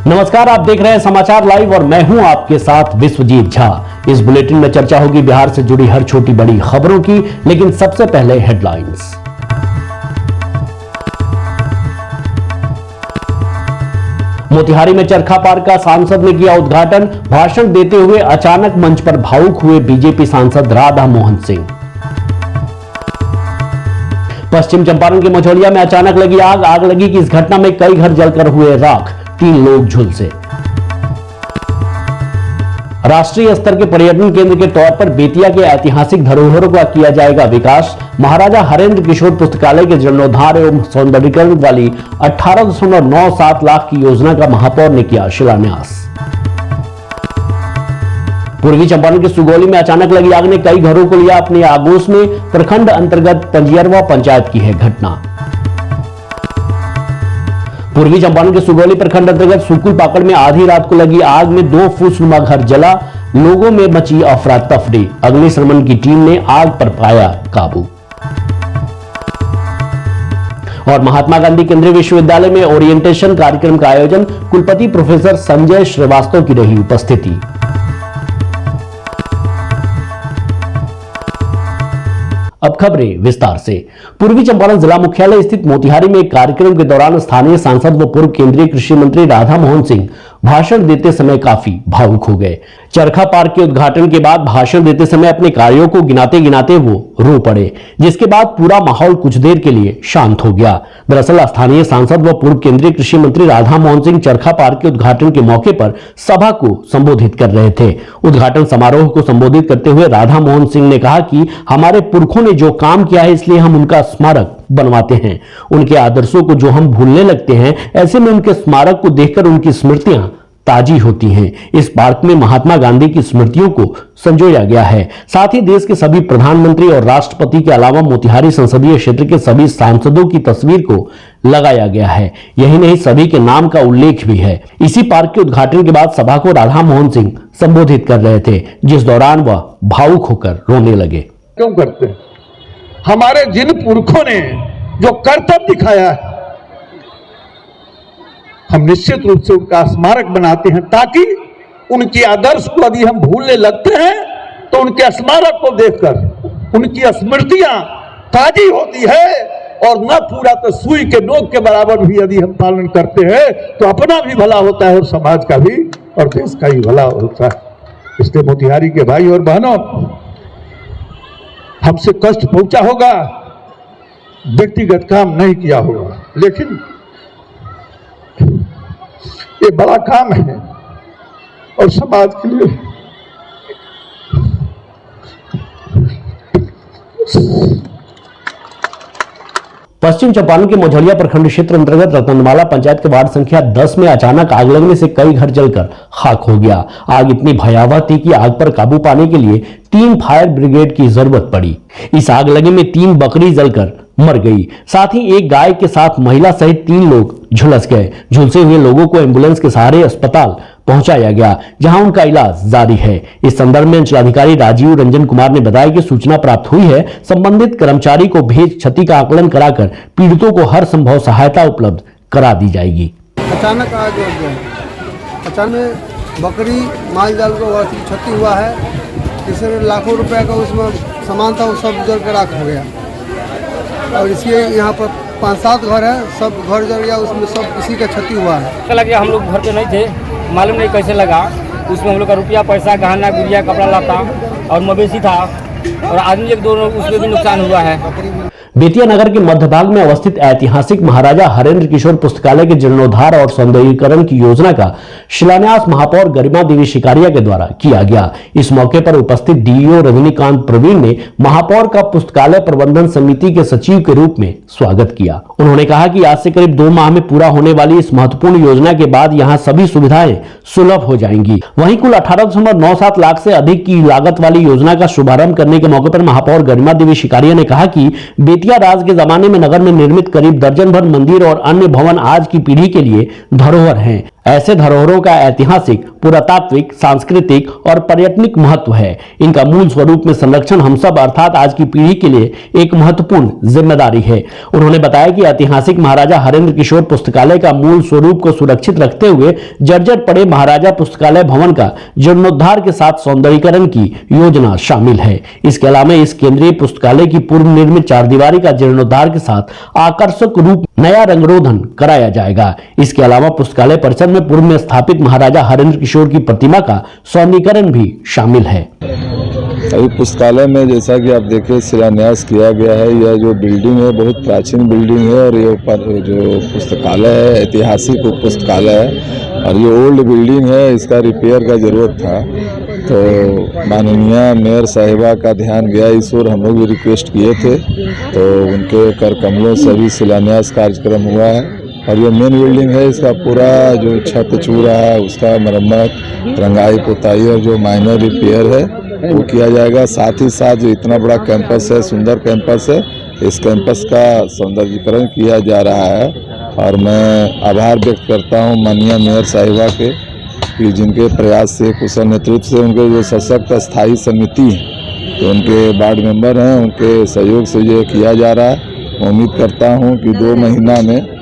नमस्कार, आप देख रहे हैं समाचार लाइव और मैं हूं आपके साथ विश्वजीत झा। इस बुलेटिन में चर्चा होगी बिहार से जुड़ी हर छोटी बड़ी खबरों की, लेकिन सबसे पहले हेडलाइंस। मोतिहारी में चरखा पार्क का सांसद ने किया उद्घाटन। भाषण देते हुए अचानक मंच पर भावुक हुए बीजेपी सांसद राधा मोहन सिंह। पश्चिम चंपारण के मझौलिया में अचानक लगी आग लगी कि इस घटना में कई घर जलकर हुए राख, 3 लोग झुलसे। राष्ट्रीय स्तर के पर्यटन केंद्र के तौर पर बेतिया के ऐतिहासिक धरोहरों का किया जाएगा विकास। महाराजा हरेंद्र किशोर पुस्तकालय के जीर्णोद्धार एवं सौंदर्यीकरण वाली 18.97 लाख की योजना का महापौर ने किया शिलान्यास। पूर्वी चंपारण के सुगौली में अचानक लगी आग ने कई घरों को लिया अपनी आगोश में। प्रखंड अंतर्गत पंजियरवा पंचायत की है घटना। पूर्वी चंपारण के सुगौली प्रखंड अंतर्गत सुकुल पाकड़ में आधी रात को लगी आग में 2 फूसनुमा घर जला। लोगों में मची अफरा तफरी। अग्निशमन की टीम ने आग पर पाया काबू। और महात्मा गांधी केंद्रीय विश्वविद्यालय में ओरिएंटेशन कार्यक्रम का आयोजन। कुलपति प्रोफेसर संजय श्रीवास्तव की रही उपस्थिति। अब खबरें विस्तार से। पूर्वी चंपारण जिला मुख्यालय स्थित मोतिहारी में एक कार्यक्रम के दौरान स्थानीय सांसद व पूर्व केंद्रीय कृषि मंत्री राधा मोहन सिंह भाषण देते समय काफी भावुक हो गए। चरखा पार्क के उद्घाटन के बाद भाषण देते समय अपने कार्यों को गिनाते गिनाते वो रो पड़े, जिसके बाद पूरा माहौल कुछ देर के लिए शांत हो गया। दरअसल स्थानीय सांसद व पूर्व केंद्रीय कृषि मंत्री राधा मोहन सिंह चरखा पार्क के उद्घाटन के मौके पर सभा को संबोधित कर रहे थे। उद्घाटन समारोह को संबोधित करते हुए राधा मोहन सिंह ने कहा कि हमारे पुरखों ने जो काम किया है, इसलिए हम उनका स्मारक बनवाते हैं। उनके आदर्शों को जो हम भूलने लगते हैं, ऐसे में उनके स्मारक को देखकर उनकी स्मृतियां ताजी होती हैं। इस पार्क में महात्मा गांधी की स्मृतियों को संजोया गया है। साथ ही देश के सभी प्रधानमंत्री और राष्ट्रपति के अलावा मोतिहारी संसदीय क्षेत्र के सभी सांसदों की तस्वीर को लगाया गया है। यही नहीं, सभी के नाम का उल्लेख भी है। इसी पार्क के उद्घाटन के बाद सभा को राधा मोहन सिंह संबोधित कर रहे थे, जिस दौरान वह भावुक होकर रोने लगे। क्यों करते हैं? हमारे जिन पुरखों ने जो कर्तव्य दिखाया है, हम निश्चित रूप से उनका स्मारक बनाते हैं, ताकि उनके आदर्श को यदि हम भूलने लगते हैं तो उनके स्मारक को देखकर उनकी स्मृतियां ताजी होती है। और न पूरा तो सुई के नोक के बराबर भी यदि हम पालन करते हैं तो अपना भी भला होता है और समाज का भी और देश का भी भला होता है। इसलिए मोतिहारी के भाई और बहनों, हमसे कष्ट पहुंचा होगा, व्यक्तिगत काम नहीं किया होगा, लेकिन ये बड़ा काम है और समाज के लिए पश्चिम चंपारण के मझौलिया प्रखंड क्षेत्र अंतर्गत रतनमाला पंचायत के वार्ड संख्या 10 में अचानक आग लगने से कई घर जलकर खाक हो गया। आग इतनी भयावह थी कि आग पर काबू पाने के लिए 3 फायर ब्रिगेड की जरूरत पड़ी। इस आग लगी में 3 बकरी जलकर मर गई। साथ ही एक गाय के साथ महिला सहित 3 लोग झुलस गए। झुलसे हुए लोगों को एम्बुलेंस के सहारे अस्पताल पहुंचाया गया, जहां उनका इलाज जारी है। इस संदर्भ में अंचलाधिकारी राजीव रंजन कुमार ने बताया कि सूचना प्राप्त हुई है, संबंधित कर्मचारी को भेज क्षति का आकलन कराकर पीड़ितों को हर संभव सहायता उपलब्ध करा दी जाएगी। अचानक आग लग गया, अचानक बकरी माल जाल को क्षति हुआ है। इसमें लाखों रुपए का उसमें सामान था, वो सब जल कर राख हो गया। और इसलिए यहाँ पर 5-7 घर है, सब घर जल गया, उसमें सब इसी का क्षति हुआ है। लगा हम लोग घर पे नहीं थे, मालूम नहीं कैसे लगा। उसमें हम लोग का रुपया पैसा गहना गुड़िया कपड़ा लाता और मवेशी था और आदमी 1-2 उसमें भी नुकसान हुआ है। बेतिया नगर के मध्य भाग में अवस्थित ऐतिहासिक महाराजा हरेंद्र किशोर पुस्तकालय के जीर्णोद्धार और सौंदर्यीकरण की योजना का शिलान्यास महापौर गरिमा देवी शिकारिया के द्वारा किया गया। इस मौके पर उपस्थित डीईओ रजनीकांत प्रवीण ने महापौर का पुस्तकालय प्रबंधन समिति के सचिव के रूप में स्वागत किया। उन्होंने कहा कि आज से करीब 2 माह में पूरा होने वाली इस महत्वपूर्ण योजना के बाद यहाँ सभी सुविधाएं सुलभ हो जाएंगी। वहीं कुल 18.97 लाख से अधिक की लागत वाली योजना का शुभारंभ करने के मौके पर महापौर गरिमा देवी शिकारिया ने कहा कि बेतिया राज के जमाने में नगर में निर्मित करीब दर्जन भर मंदिर और अन्य भवन आज की पीढ़ी के लिए धरोहर हैं। ऐसे धरोहरों का ऐतिहासिक, पुरातात्विक, सांस्कृतिक और पर्यटनिक महत्व है। इनका मूल स्वरूप में संरक्षण हम सब अर्थात आज की पीढ़ी के लिए एक महत्वपूर्ण जिम्मेदारी है। उन्होंने बताया कि ऐतिहासिक महाराजा हरेंद्र किशोर पुस्तकालय का मूल स्वरूप को सुरक्षित रखते हुए जर्जर पड़े महाराजा पुस्तकालय भवन का जीर्णोद्धार के साथ सौंदर्यीकरण की योजना शामिल है। इसके अलावा इस केंद्रीय पुस्तकालय की पूर्व निर्मित चारदीवारी का जीर्णोद्धार के साथ आकर्षक रूप नया रंगरोधन कराया जाएगा। इसके अलावा पुस्तकालय परिसर में पूर्व में स्थापित महाराजा हरेंद्र किशोर की प्रतिमा का सौंदर्यीकरण भी शामिल है। अभी पुस्तकालय में जैसा कि आप देखें शिलान्यास किया गया है। यह जो बिल्डिंग है बहुत प्राचीन बिल्डिंग है और ये ऊपर जो पुस्तकालय है ऐतिहासिक पुस्तकालय है और ये ओल्ड बिल्डिंग है। इसका रिपेयर का जरूरत था तो माननीय मेयर साहिबा का ध्यान गया इस ओर। हम लोग भी रिक्वेस्ट किए थे तो उनके कर कमलों से भी शिलान्यास कार्यक्रम हुआ है और ये मेन बिल्डिंग है। इसका पूरा जो छत चूरा है उसका मरम्मत, रंगाई पुताई और जो माइनर रिपेयर है वो किया जाएगा। साथ ही साथ जो इतना बड़ा कैंपस है, सुंदर कैंपस है, इस कैंपस का सौंदर्यीकरण किया जा रहा है और मैं आभार व्यक्त करता हूं माननीय मेयर साहिबा के कि जिनके प्रयास से, कुशल नेतृत्व से, उनके जो सशक्त स्थायी समिति है तो उनके वार्ड मेंबर हैं, उनके सहयोग से ये किया जा रहा है। मैं उम्मीद करता हूँ कि 2 महीना में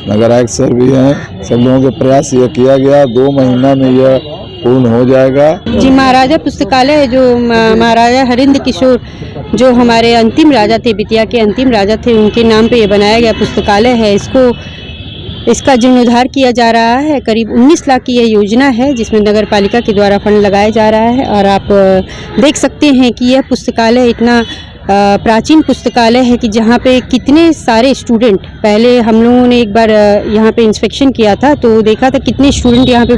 नगर आयुक्त सर भी हैं, सब लोगों के प्रयास ये किया गया 2 महीना में यह पूर्ण हो जाएगा। जी, महाराजा पुस्तकालय जो महाराजा हरेंद्र किशोर जो हमारे अंतिम राजा थे, बेतिया के अंतिम राजा थे, उनके नाम पे ये बनाया गया पुस्तकालय है। इसका जीर्णोद्धार किया जा रहा है। करीब 19 लाख की यह योजना है जिसमें नगर पालिका के द्वारा फंड लगाया जा रहा है और आप देख सकते हैं कि यह पुस्तकालय इतना प्राचीन पुस्तकालय है कि जहाँ पे कितने सारे स्टूडेंट, पहले हम लोगों ने एक बार यहाँ पे इंस्पेक्शन किया था तो देखा था कितने स्टूडेंट यहाँ पे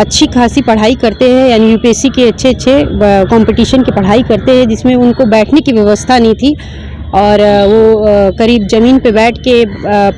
अच्छी खासी पढ़ाई करते हैं, यानी यूपीएससी के अच्छे कंपटीशन की पढ़ाई करते हैं जिसमें उनको बैठने की व्यवस्था नहीं थी और वो करीब ज़मीन पे बैठ के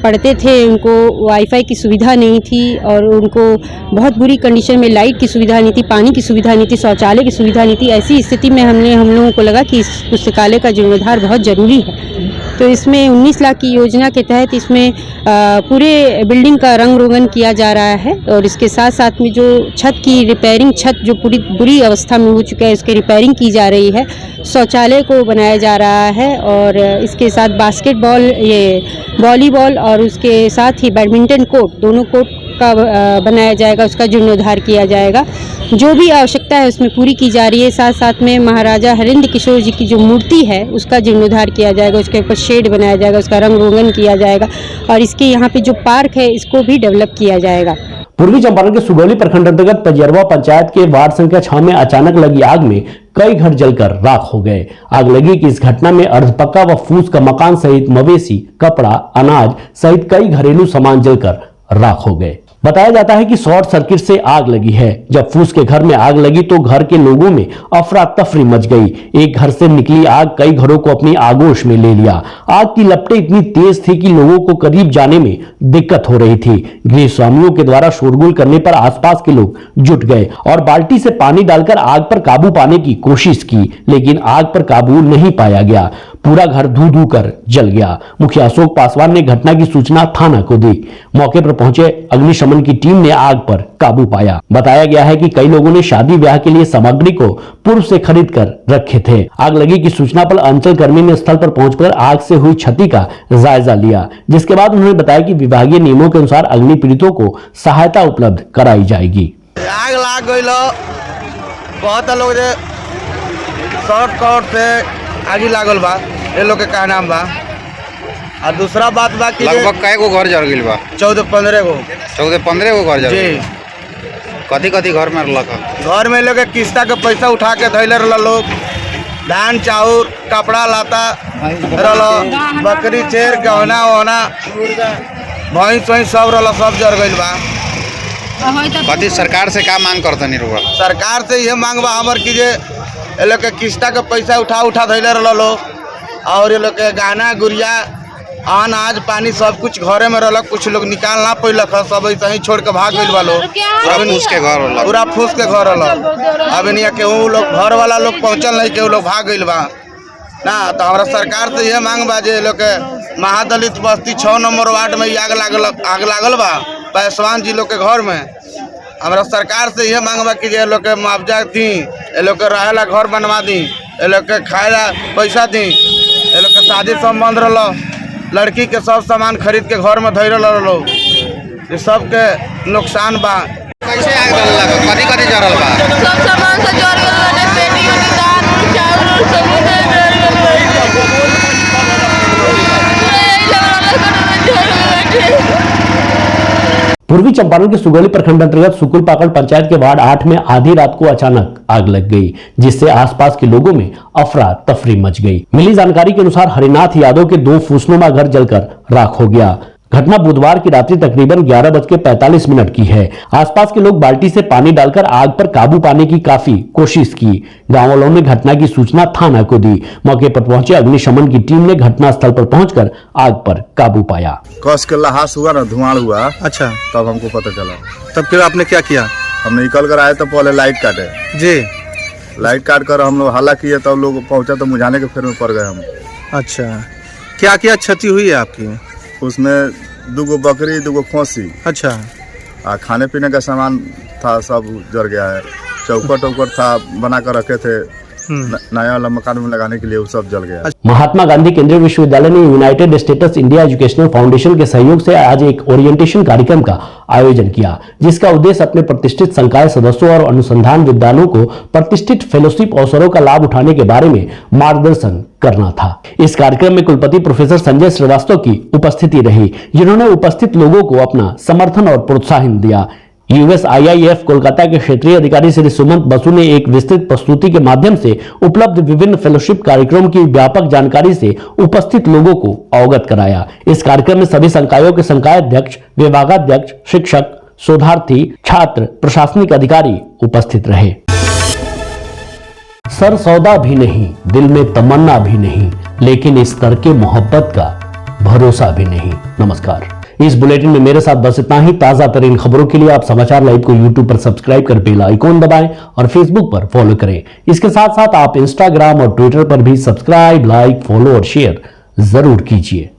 पढ़ते थे। उनको वाईफाई की सुविधा नहीं थी और उनको बहुत बुरी कंडीशन में लाइट की सुविधा नहीं थी, पानी की सुविधा नहीं थी, शौचालय की सुविधा नहीं थी। ऐसी स्थिति में हम लोगों को लगा कि इस पुस्तकालय का जीर्णोद्धार बहुत ज़रूरी है। तो इसमें 19 लाख की योजना के तहत इसमें पूरे बिल्डिंग का रंग रोगन किया जा रहा है और इसके साथ साथ में जो छत की रिपेयरिंग, छत जो पूरी बुरी अवस्था में हो चुका है उसकी रिपेयरिंग की जा रही है। शौचालय को बनाया जा रहा है और इसके साथ बास्केटबॉल, ये वॉलीबॉल और उसके साथ ही बैडमिंटन कोर्ट, दोनों कोर्ट का बनाया जाएगा, उसका जीर्णोद्धार किया जाएगा। जो भी आवश्यकता है उसमें पूरी की जा रही है। साथ साथ में महाराजा हरेंद्र किशोर जी की जो मूर्ति है उसका जीर्णोद्धार किया जाएगा, उसके ऊपर शेड बनाया जाएगा, उसका रंग रोगन किया जाएगा और इसके यहाँ पे जो पार्क है इसको भी डेवलप किया जाएगा। पूर्वी चंपारण के सुगौली प्रखंड अंतर्गत पजरवा पंचायत के वार्ड संख्या 6 में अचानक लगी आग में कई घर जलकर राख हो गए। आग लगी कि इस घटना में अर्धपक्का व फूस का मकान सहित मवेशी, कपड़ा, अनाज सहित कई घरेलू सामान जलकर राख हो गए। बताया जाता है कि शॉर्ट सर्किट से आग लगी है। जब फूस के घर में आग लगी तो घर के लोगों में अफरा तफरी मच गई। एक घर से निकली आग कई घरों को अपनी आगोश में ले लिया। आग की लपटें इतनी तेज थी कि लोगों को करीब जाने में दिक्कत हो रही थी। गृह स्वामियों के द्वारा शोरगुल करने पर आसपास के लोग जुट गए और बाल्टी से पानी डालकर आग पर काबू पाने की कोशिश की, लेकिन आग पर काबू नहीं पाया गया। पूरा घर धू धू कर जल गया। मुखिया अशोक पासवान ने घटना की सूचना थाना को दी। मौके पर पहुंचे अग्निशमन की टीम ने आग पर काबू पाया। बताया गया है कि कई लोगों ने शादी ब्याह के लिए सामग्री को पूर्व से खरीद कर रखे थे। आग लगी की सूचना पर अंचल कर्मी ने स्थल पर पहुंचकर आग से हुई क्षति का जायजा लिया, जिसके बाद उन्होंने बताया कि विभागीय नियमों के अनुसार अग्नि पीड़ितों को सहायता उपलब्ध कराई जाएगी। आग लाग गई, बहुत लोग शॉर्ट से आगी लागल बा, ये लोग के का नाम बा। और दूसरा बात बा कि लगभग कई गो घर जल गइल बा? 14-15 गो। 14-15 गो घर जल गइल। कथी कथी घर में रहलक? घर में लोग किस्ता के पैसा उठा के धैले रहल, लोग धान चाउर कपड़ा लाता रहल, बकरी चेर गहना वहना भैंस वैंस सब रहल, सब जल गइल बा। कथी सरकार से का मांग करतनी रहुआ? सरकार से यह मांग बा हमर कि जे ये लोग के किस्ता के पैसा उठा धैले रहल लोग और ये लोग के गहना गुड़िया अनाज पानी सब कुछ घरे में रहल। कुछ लोग निकाल ना पैलक, सब ऐसे ही छोड़ के भाग गइल बा लोग। पूरा फूस के घर रहल, पूरा फूस के घर रहल। अब नहीं केहू लोग घर वाला लोग पहुँचल नहीं, केहू लोग भाग गइल बा ना। तो हमारा सरकार से यह मांग बा जे लोग के महादलित बस्ती 6 नंबर वार्ड में आग लागल बा पासवान जी लोग के घर में, हमारा सरकार से यह मांग बा कि ये लोग के मुआवजा दी, ये लोग के रहेला घर बनवा दी, ये लोग के खाएला पैसा दी, ये लोग के शादी संबंध रहो, लड़की के सब सामान खरीद के घर में धैर्य रहो, ये सब के नुकसान बा। कैसे आग लगा? कथी कथी जरल बा? सब सामान से जर गेल बाटे, पेटी और दाल और चावल और सब जर गेल बाटे। पूर्वी चंपारण के सुगौली प्रखंड अंतर्गत सुकुल पाकड़ पंचायत के वार्ड 8 में आधी रात को अचानक आग लग गई, जिससे आसपास के लोगों में अफरा तफरी मच गई। मिली जानकारी के अनुसार हरिनाथ यादव के 2 फूसनुमा घर जलकर राख हो गया। घटना बुधवार की रात्रि तकरीबन 11:45 की है। आसपास के लोग बाल्टी से पानी डालकर आग पर काबू पाने की काफी कोशिश की। गांव वालों ने घटना की सूचना थाना को दी। मौके पर पहुंचे अग्निशमन की टीम ने घटनास्थल पर पहुंचकर आग पर काबू पाया। कस के लहास हुआ ना, धुआं हुआ। अच्छा, तब हमको पता चला। तब फिर आपने क्या किया? हम निकल कर आए तो पहले लाइट काटे जी। लाइट काट कर हम लोग हल्ला किए, तब लोग पहुंचा तो मुझाने के फेर में पड़ गए हम। अच्छा, क्या क्या क्षति हुई है आपकी? उसमें 2 बकरी 2 खोसी, अच्छा, खाने पीने का सामान था, सब जल गया है। चौकट था बना कर रखे थे नया वाला मकान में लगाने के लिए, वो सब जल गया। महात्मा गांधी केंद्रीय विश्वविद्यालय ने United states India educational foundation के सहयोग से आज एक ओरिएंटेशन कार्यक्रम का आयोजन किया, जिसका उद्देश्य अपने प्रतिष्ठित संकाय सदस्यों और अनुसंधान विद्वानों को प्रतिष्ठित फेलोशिप अवसरों का लाभ उठाने के बारे में मार्गदर्शन करना था। इस कार्यक्रम में कुलपति प्रोफेसर संजय श्रीवास्तव की उपस्थिति रही, जिन्होंने उपस्थित लोगों को अपना समर्थन और प्रोत्साहन दिया। USIIF कोलकाता के क्षेत्रीय अधिकारी श्री सुमंत बसु ने एक विस्तृत प्रस्तुति के माध्यम से उपलब्ध विभिन्न फेलोशिप कार्यक्रमों की व्यापक जानकारी से उपस्थित लोगों को अवगत कराया। इस कार्यक्रम में सभी संकायों के संकाय अध्यक्ष, विभागाध्यक्ष, शिक्षक, शोधार्थी, छात्र, प्रशासनिक अधिकारी उपस्थित रहे। सर सौदा भी नहीं, दिल में तमन्ना भी नहीं, लेकिन इस करके मोहब्बत का भरोसा भी नहीं। नमस्कार। इस बुलेटिन में मेरे साथ बस इतना ही। ताजा तरीन खबरों के लिए आप समाचार लाइव को YouTube पर सब्सक्राइब कर बेल आइकॉन दबाएं और Facebook पर फॉलो करें। इसके साथ साथ आप Instagram और Twitter पर भी सब्सक्राइब, लाइक, फॉलो और शेयर जरूर कीजिए।